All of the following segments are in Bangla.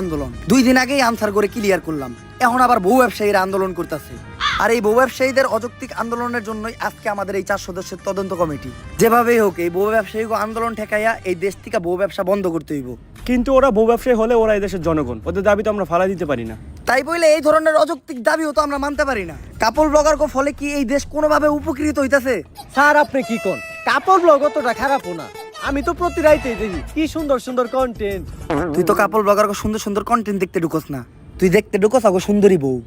আন্দোলন 2 দিন আগেই আনসার করে ক্লিয়ার করলাম, এখন আবার বউ ব্যবসায়ীরা আন্দোলন করতেছে। আর এই বউ ব্যবসায়ীদের অযৌক্তিক আন্দোলনের জন্যই আজকে আমাদের এই 4 সদস্যের তদন্ত কমিটি। যেভাবেই হোক এই বউ ব্যবসায়ী আন্দোলন ঠেকাইয়া এই দেশ থেকে বউ ব্যবসা বন্ধ করতে হইব। কিন্তু ওরা বউ ব্যবসায়ী হলে ওরা এই দেশের জনগণ, ওদের দাবি তো আমরা ফালা দিতে পারি না। তাই বলে এই ধরনের অযৌক্তিক দাবিও তো আমরা মানতে পারি না। কাপড় ব্লগার ফলে কি এই দেশ কোনোভাবে উপকৃত হইতাছে? স্যার আপনি কি কোন? কাপড় ব্লগ অতটা খারাপও না, আমি তো প্রতি রাইতেই দেখি কি সুন্দর সুন্দর কন্টেন্ট। তুই তো কাপড় ব্লগার সুন্দর সুন্দর কন্টেন্ট দেখতে ঢুকোস না, তুই দেখতে ঢুকোস আগো সুন্দরী বউ।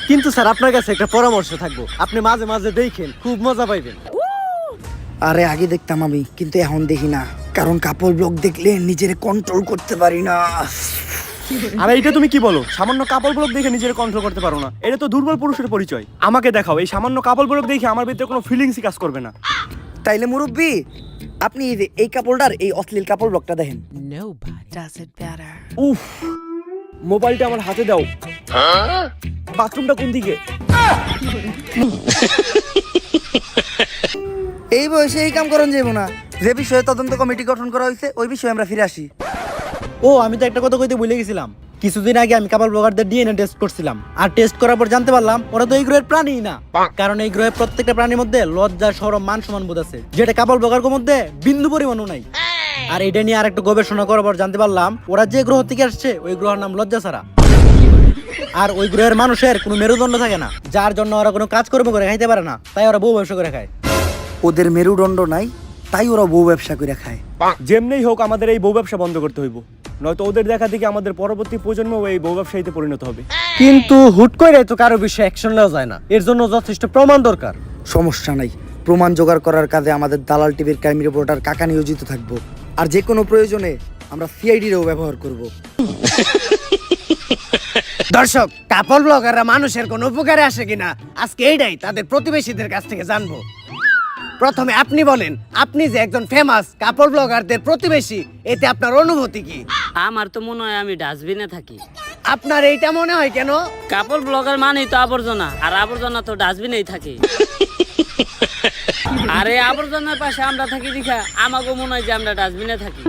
কিন্তু স্যার আপনার কাছে একটা পরামর্শ থাকবো, আপনি মাঝে মাঝে দেখেন, খুব মজা পাইবেন। আরে আগে দেখতাম আমি, কিন্তু এখন দেখি না, কারণ কাপড় ব্লগ দেখলে নিজের কন্ট্রোল করতে পারি না। আর এইটা তুমি কি বলো? সামান্য কাপড় ব্লগ দেখে নিজের কন্ট্রোল করতে পারো না? এটা তো দুর্বল পুরুষের পরিচয়। আমাকে দেখাও এই সামান্য কাপড় ব্লগ দেখে আমার ভিতরে কোনো ফিলিংসই কাজ করবে না। তাইলে মুরব্বি আপনি এই কাপড়টার এই অশ্লীল কাপড় ব্লগটা দেখেন। উফ, মোবাইলটা আমার হাতে দাও। বাথরুমটা কোন দিকে? এই বয়সে এই কাম করন যাইব না। যে বিষয়ে তদন্ত কমিটি গঠন করা হয়েছে ওই বিষয়ে আমরা ফিরে আসি। ও আমি তো একটা কথা কইতে ভুলে গেছিলাম, কিছুদিন আগে আমি কাপড় ব্লগারদের ডিএনএ টেস্ট করছিলাম, আর টেস্ট করার পর জানতে পারলাম ওরা তো এই গ্রহের প্রাণী না। কারণ এই গ্রহের প্রত্যেকটা প্রাণীর মধ্যে লজ্জা, শরম, মান সম্মান বোধ আছে, যেটা কাপড় ব্লগারের মধ্যে বিন্দু পরিমাণও নাই। আর এটা নিয়ে আর একটু গবেষণা করার পর জানতে পারলাম ওরা যে গ্রহ থেকে আসছে ওই গ্রহের নাম লজ্জা ছাড়া। আর ওই গ্রহের মানুষের কোনো মেরুদণ্ড থাকে না, যার জন্য ওরা কোনো কাজকর্ম করে খাইতে পারে না, তাই ওরা বউ ব্যবসা করে খায়। ওদের মেরুদণ্ড নাই তাই ওরা বউ ব্যবসা করে খায়। যেমনিই হোক আমাদের এই বউ ব্যবসা বন্ধ করতে হইব, নয়তো ওদের দেখা দেখি আমাদের পরবর্তী প্রজন্ম এই বউ ব্যবসায়ীতে পরিণত হবে। কিন্তু হুট করে তো কারো বিষয়ে অ্যাকশন নেওয়া যায় না, এর জন্য যথেষ্ট প্রমাণ দরকার। সমস্যা নাই, প্রমাণ জোগাড় করার কাজে আমাদের দালাল টিভির ক্রাইম রিপোর্টার কাকা নিয়োজিত থাকবো। আর যে কোনো প্রয়োজনে আমরা সিআইডিরও ব্যবহার করব। দর্শক, কাপড় ব্লগাররা মানুষের কোন উপকারে আসে কিনা আজকে এইটাই তাদের প্রতিবেশীদের কাছ থেকে জানবো। প্রথমে আপনি বলেন, আপনি যে একজন ফেমাস কাপড় ব্লগারদের প্রতিবেশী, এতে আপনার অনুভূতি কি? আমার তো মনে হয় আমি ডাস্টবিনে থাকি। আপনার এইটা মনে হয় কেন? কাপড় ব্লগার মানেই তো আবর্জনা, আর আবর্জনা তো ডাস্টবিনেই থাকে। আর এই আবর্জনার পাশে আমরা থাকি দেখা আমাকে মনে হয় যে আমরা ডাস্টবিনে থাকি।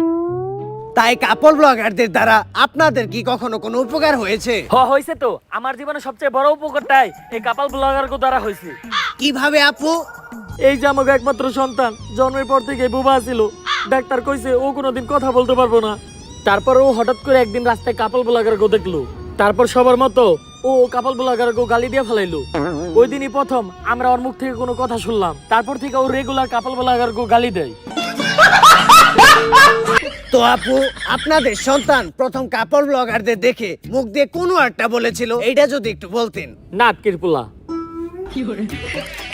তাই কাপড় ব্লগারদের দ্বারা আপনাদের কি কখনো কোনো উপকার হয়েছে? হয়েছে তো, আমার জীবনে সবচেয়ে বড় উপকারটাই এই কাপল ব্লগার দ্বারা হয়েছে। কিভাবে আপু? এই যে আমাকে একমাত্র সন্তান জন্মের পর থেকে বোবা ছিল, ডাক্তার কইছে ও কোনোদিন কথা বলতে পারবো না। তারপর ও হঠাৎ করে একদিন রাস্তায় কাপল ব্লগার দেখলো, তারপর সবার মতো ও কাপল ব্লগার গালি দিয়ে ফেলাইলো। ওই দিনই প্রথম আমরা ওর মুখ থেকে কোনো কথা শুনলাম, তারপর থেকে ও রেগুলার কাপল ব্লগার গালি দেয়। তো আপু, আপনাদের সন্তান প্রথম কাপড় ব্লগারদের দেখে মুখ দিয়ে কোনো একটা বলেছিল, এইটা যদি একটু বলতেন। নাটকের পোলা।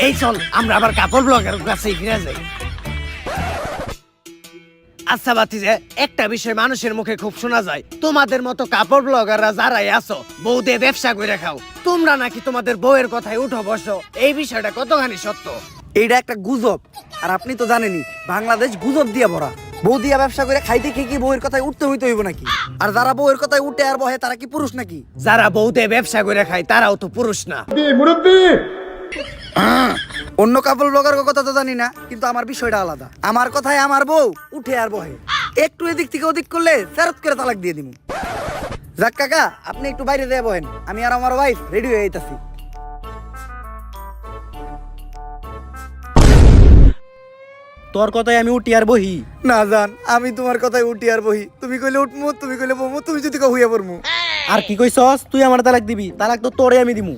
এই চল আমরা আবার কাপড় ব্লগার কাছে ফিরে যাই। আচ্ছা বাতিজা, একটা বিষয় মানুষের মুখে খুব শোনা যায়, তোমাদের মতো কাপড় ব্লগাররা যারাই আছো বউ দিয়ে ব্যবসা করে খাও, তোমরা নাকি তোমাদের বউয়ের কথায় উঠো বসো, এই বিষয়টা কতখানি সত্য? এইটা একটা গুজব। আর আপনি তো জানেনই বাংলাদেশ গুজব দিয়ে ভরা। বউ দিয়া ব্যবসা করে খাইতে খেয়ে কি বউয়ের কথায় উঠতে হইতে হইব নাকি? আর যারা বউয়ের কথায় উঠে আর বহে তারা কি পুরুষ নাকি? যারা বউ দিয়ে ব্যবসা করে খায় তারাও তো পুরুষ না। অন্য কাপল ব্লগার কথা তো জানি না, কিন্তু আমার বিষয়টা আলাদা। আমার কথায় আমার বউ উঠে আর বহে, একটু এদিক থেকে ওদিক করলে ফেরত করে তালাক দিয়ে দিব। যাক কাকা, আপনি একটু বাইরে দিয়ে বহেন, আমি আর আমার ওয়াইফ রেডি হয়ে যাইতাছি। তোর কথায় আমি উঠি আর বহি? না জান, আমি তোমার কথায় উঠি আর বহি। তুমি কইলে উঠমু, তুমি কইলে বমু, তুমি যদি কও হইয়া পড়মু। আর কি কইছস? তুই আমার তালাক দিবি? তালাক তো তোরে আমি দিমু।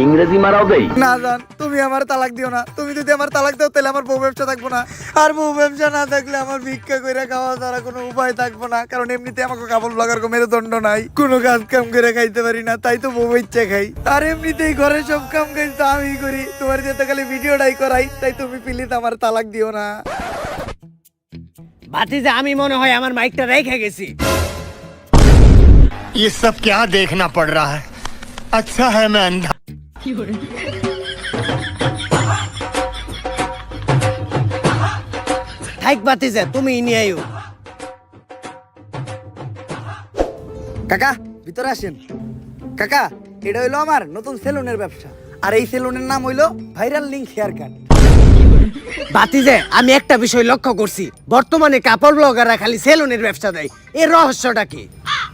ইংরেজি মারাও দেই না জান, তুমি আমার তালাক দিও না। তুমি যদি আমার তালাক দাও তাহলে আমার বউ ব্যবসা থাকবো না। আর বউ ব্যবসা না থাকলে আমার ভিক্ষা কইরা খাওয়া ছাড়া কোনো উপায় থাকবো না। কারণ এমনিতে আমাকে কাপড় ব্লগার মেরুদণ্ড নাই, কোনো কাজ কাম করে খাইতে পারি না, তাই তো বউ ইচ্ছা খাই। আর এমনিতেই ঘরে সব কাম কাজ তো আমি করি, তোমার যেতে খালি ভিডিওটাই করাই। তাই তুমি প্লিজ আমার তালাক দিও না। ভাতিজা, আমি মনে হয় আমার মাইকটা রেখে গেছি। ये सब क्या देखना पड़ रहा है? अच्छा है मैं अंधा। থাইক ভাতিজা, তুমি নিয়ে আইও। কাকা ভিতরে আসেন। কাকা, এটা হইলো আমার নতুন সেলুনের ব্যবসা, আর এই সেলুনের নাম হইলো ভাইরাল লিঙ্ক হেয়ার কাট। বাতিজে আমি একটা বিষয় লক্ষ্য করছি, বর্তমানে কাপড় ব্লগাররা খালি সেলুনের ব্যবসা দেয়, এর রহস্যটা কি?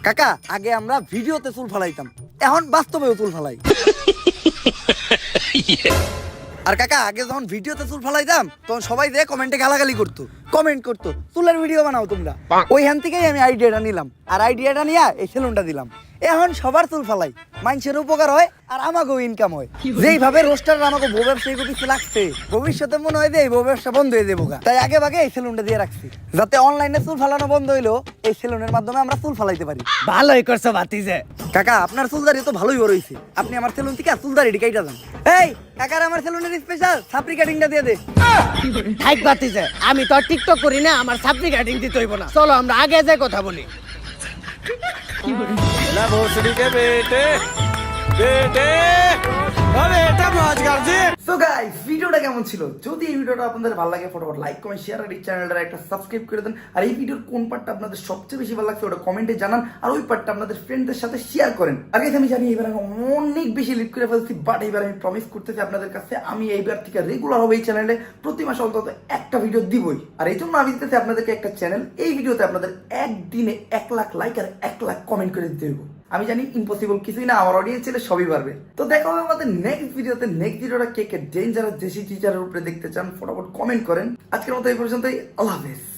কাকা আগে আমরা ভিডিওতে চুল ফালাইতাম, এখন বাস্তবেও চুল ফালাই। আর কাকা আগে যখন ভিডিওতে চুল ফালাইতাম তখন সবাই যে কমেন্টে গালাগালি করতো, কমেন্ট করতো চুলের ভিডিও বানাও তোমরা। ওইখান থেকেই আমি আইডিয়াটা নিলাম, আর আইডিয়াটা নিয়ে এই সেলুনটা দিলাম। এখন সবার চুল ফালাই, মানুষের উপকার হয় আর আমাকেও ইনকাম হয়। যেইভাবে রোস্টার আমাকে বউ ব্যবসায়ী কিছু লাগছে, ভবিষ্যতে মনে হয় যে এই বউ ব্যবসা বন্ধ হয়ে যাবো, তাই আগে ভাগে এই সেলুনটা দিয়ে রাখছি, যাতে অনলাইনে চুল ফালানো বন্ধ হইলো এই সেলুনের মাধ্যমে আমরা চুল ফালাইতে পারি। ভালোই করছো বাতিজে। কাকা আপনার চুলদারি তো ভালোই বড় হইছে, আপনি আমার সেলুন থেকে চুলদারি কাইটা যান। এই কাকার আমার সেলুনের স্পেশাল সাপরি কাটিংটা দিয়ে দে। থাক বাতিজে, আমি তো আর টিকটক করি না, আমার সাপ্লি কাটিং দিতে হইব না। চলো আমরা আগে যাই কথা বলি। সো গাইস ভিডিওটা কেমন ছিল? যদি এই ভিডিওটা আপনাদের ভালো লাগে ফটোফট লাইক কমেন্ট শেয়ার আর এই চ্যানেলটা একটা সাবস্ক্রাইব করে দেন। আর এই ভিডিওর কোন পার্টটা আপনাদের সবচেয়ে বেশি ভালো লাগছে ওটা কমেন্টে জানান, আর ওই পার্টটা আপনাদের ফ্রেন্ডদের সাথে শেয়ার করেন। আগে আমি জানি এবার আমি অনেক বেশি লিড করে ফেলছি, বাট এবার আমি প্রমিস করতেছি আপনাদের কাছে আমি এইবার থেকে রেগুলার হবে এই চ্যানেলে প্রতি মাসে অন্তত একটা ভিডিও দিবই। আর এই জন্য আমি দিতেছি আপনাদেরকে একটা চ্যানেল, এই ভিডিওতে আপনাদের একদিনে 1 লাখ লাইক আর 1 লাখ কমেন্ট করে দিতে হবে। আমি জানি ইম্পসিবল কিছুই না, আমার অডিয়েন্স ছিল সবই পারবে। তো দেখা হবে আমাদের নেক্সট ভিডিওতে। নেক্সট ভিডিওটা কে কে ডেঞ্জারাস দেশি টিচারের উপরে দেখতে চান ফটাফট কমেন্ট করেন। আজকের মতো এই পর্যন্তই, আল্লাহ হাফেজ।